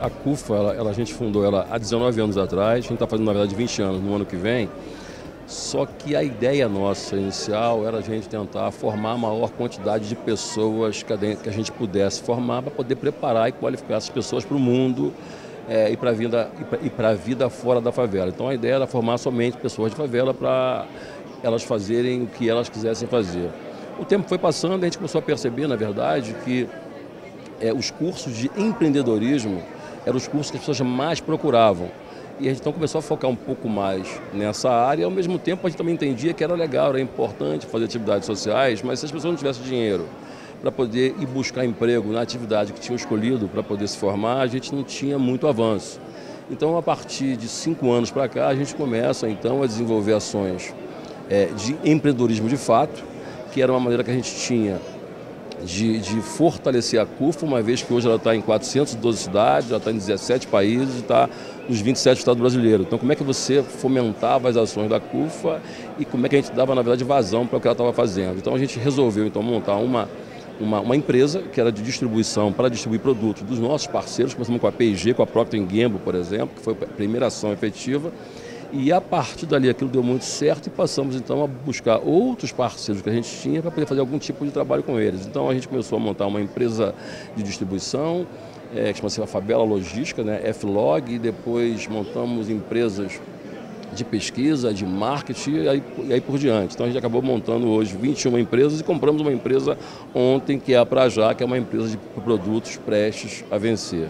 a CUFA, a gente fundou ela há 19 anos atrás, a gente está fazendo, na verdade, 20 anos no ano que vem, só que a ideia nossa inicial era a gente tentar formar a maior quantidade de pessoas que a gente pudesse formar para poder preparar e qualificar essas pessoas para o mundo e para a vida fora da favela. Então a ideia era formar somente pessoas de favela para elas fazerem o que elas quisessem fazer. O tempo foi passando e a gente começou a perceber, na verdade, que os cursos de empreendedorismo eram os cursos que as pessoas mais procuravam. E a gente então começou a focar um pouco mais nessa área e ao mesmo tempo a gente também entendia que era legal, era importante fazer atividades sociais, mas se as pessoas não tivessem dinheiro para poder ir buscar emprego na atividade que tinham escolhido para poder se formar, a gente não tinha muito avanço. Então, a partir de 5 anos para cá, a gente começa então a desenvolver ações de empreendedorismo de fato, que era uma maneira que a gente tinha de fortalecer a CUFA, uma vez que hoje ela está em 412 cidades, ela está em 17 países, está nos 27 estados brasileiros. Então, como é que você fomentava as ações da CUFA e como é que a gente dava, na verdade, vazão para o que ela estava fazendo? Então, a gente resolveu então montar uma empresa que era de distribuição para distribuir produtos dos nossos parceiros. Começamos com a P&G, com a Procter & Gamble, por exemplo, que foi a primeira ação efetiva. E a partir dali aquilo deu muito certo e passamos então a buscar outros parceiros que a gente tinha para poder fazer algum tipo de trabalho com eles. Então a gente começou a montar uma empresa de distribuição, que chama-se a Favela Logística, né, F-Log, e depois montamos empresas de pesquisa, de marketing e aí por diante. Então a gente acabou montando hoje 21 empresas e compramos uma empresa ontem, que é a Prajá, que é uma empresa de produtos prestes a vencer.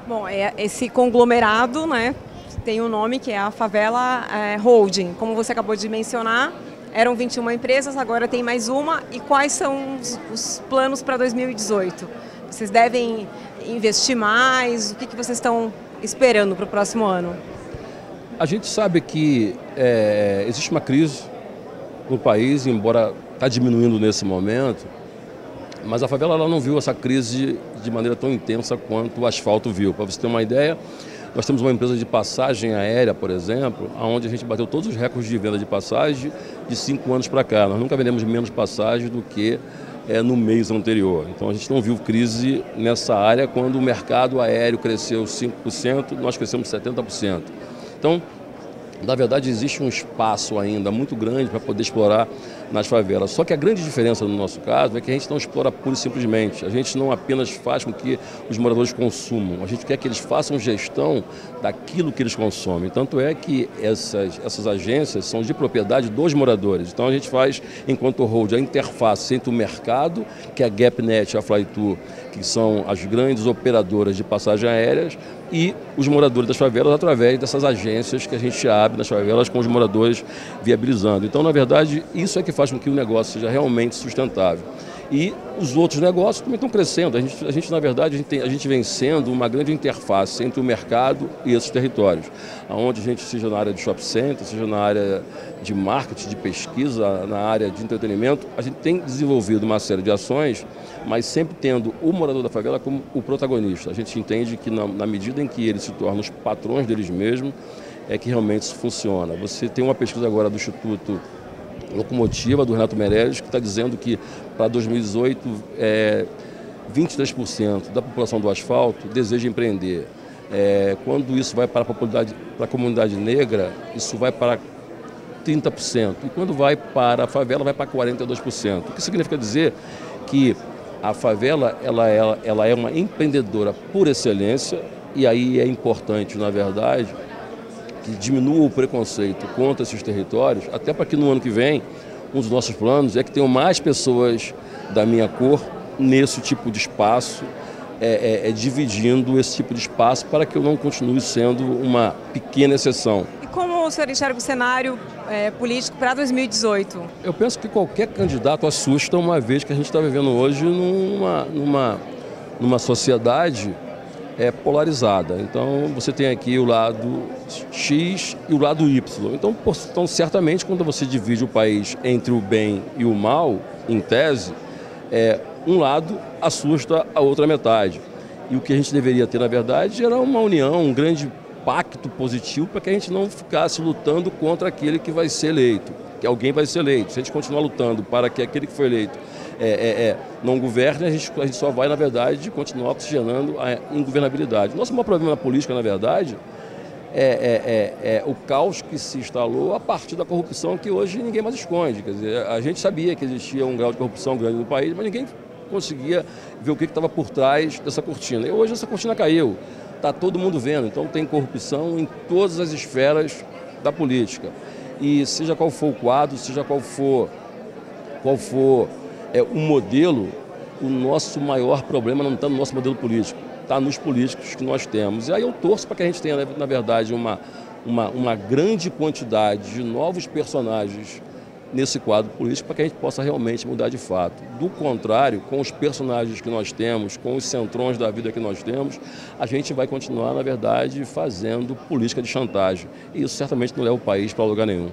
Bom, esse conglomerado, né, tem um nome que é a Favela Holding. Como você acabou de mencionar, eram 21 empresas, agora tem mais uma. E quais são os planos para 2018? Vocês devem investir mais? O que vocês estão esperando para o próximo ano? A gente sabe que existe uma crise no país, embora está diminuindo nesse momento, mas a favela ela não viu essa crise de maneira tão intensa quanto o asfalto viu. Para você ter uma ideia, nós temos uma empresa de passagem aérea, por exemplo, onde a gente bateu todos os recordes de venda de passagem de 5 anos para cá. Nós nunca vendemos menos passagem do que no mês anterior. Então a gente não viu crise nessa área. Quando o mercado aéreo cresceu 5%, nós crescemos 70%. Então, na verdade, existe um espaço ainda muito grande para poder explorar nas favelas. Só que a grande diferença no nosso caso é que a gente não explora pura e simplesmente. A gente não apenas faz com que os moradores consumam, a gente quer que eles façam gestão daquilo que eles consomem. Tanto é que essas agências são de propriedade dos moradores. Então a gente faz, enquanto hold, a interface entre o mercado, que é a GapNet e a Flytour, que são as grandes operadoras de passagens aéreas, e os moradores das favelas através dessas agências que a gente abre nas favelas com os moradores viabilizando. Então, na verdade, isso é que faz com que o negócio seja realmente sustentável. E os outros negócios também estão crescendo. A gente na verdade, a gente vem sendo uma grande interface entre o mercado e esses territórios, onde a gente, seja na área de shopping center, seja na área de marketing, de pesquisa, na área de entretenimento, a gente tem desenvolvido uma série de ações, mas sempre tendo o morador da favela como o protagonista. A gente entende que na medida em que eles se tornam os patrões deles mesmos, é que realmente isso funciona. Você tem uma pesquisa agora do Instituto Locomotiva, do Renato Meirelles, que está dizendo que para 2018 23% da população do asfalto deseja empreender. Quando isso vai para a comunidade negra, isso vai para 30%. E quando vai para a favela, vai para 42%. O que significa dizer que a favela ela é uma empreendedora por excelência, e aí é importante, na verdade, que diminua o preconceito contra esses territórios, até para que no ano que vem, um dos nossos planos é que tenham mais pessoas da minha cor nesse tipo de espaço, dividindo esse tipo de espaço para que eu não continue sendo uma pequena exceção. E como o senhor enxerga o cenário político para 2018? Eu penso que qualquer candidato assusta, uma vez que a gente está vivendo hoje numa sociedade polarizada. Então você tem aqui o lado X e o lado Y. Então certamente quando você divide o país entre o bem e o mal, em tese, um lado assusta a outra metade. E o que a gente deveria ter, na verdade, era uma união, um grande pacto positivo para que a gente não ficasse lutando contra aquele que vai ser eleito, que alguém vai ser eleito. Se a gente continuar lutando para que aquele que foi eleito não governem, a gente só vai, na verdade, continuar oxigenando a ingovernabilidade. Nosso maior problema na política, na verdade, o caos que se instalou a partir da corrupção que hoje ninguém mais esconde. Quer dizer, a gente sabia que existia um grau de corrupção grande no país, mas ninguém conseguia ver o que estava por trás dessa cortina. E hoje essa cortina caiu, está todo mundo vendo, então tem corrupção em todas as esferas da política. E seja qual for o quadro, seja qual for o modelo, o nosso maior problema não está no nosso modelo político, está nos políticos que nós temos. E aí eu torço para que a gente tenha, na verdade, uma grande quantidade de novos personagens nesse quadro político para que a gente possa realmente mudar de fato. Do contrário, com os personagens que nós temos, com os centrões da vida que nós temos, a gente vai continuar, na verdade, fazendo política de chantagem. E isso certamente não leva o país para lugar nenhum.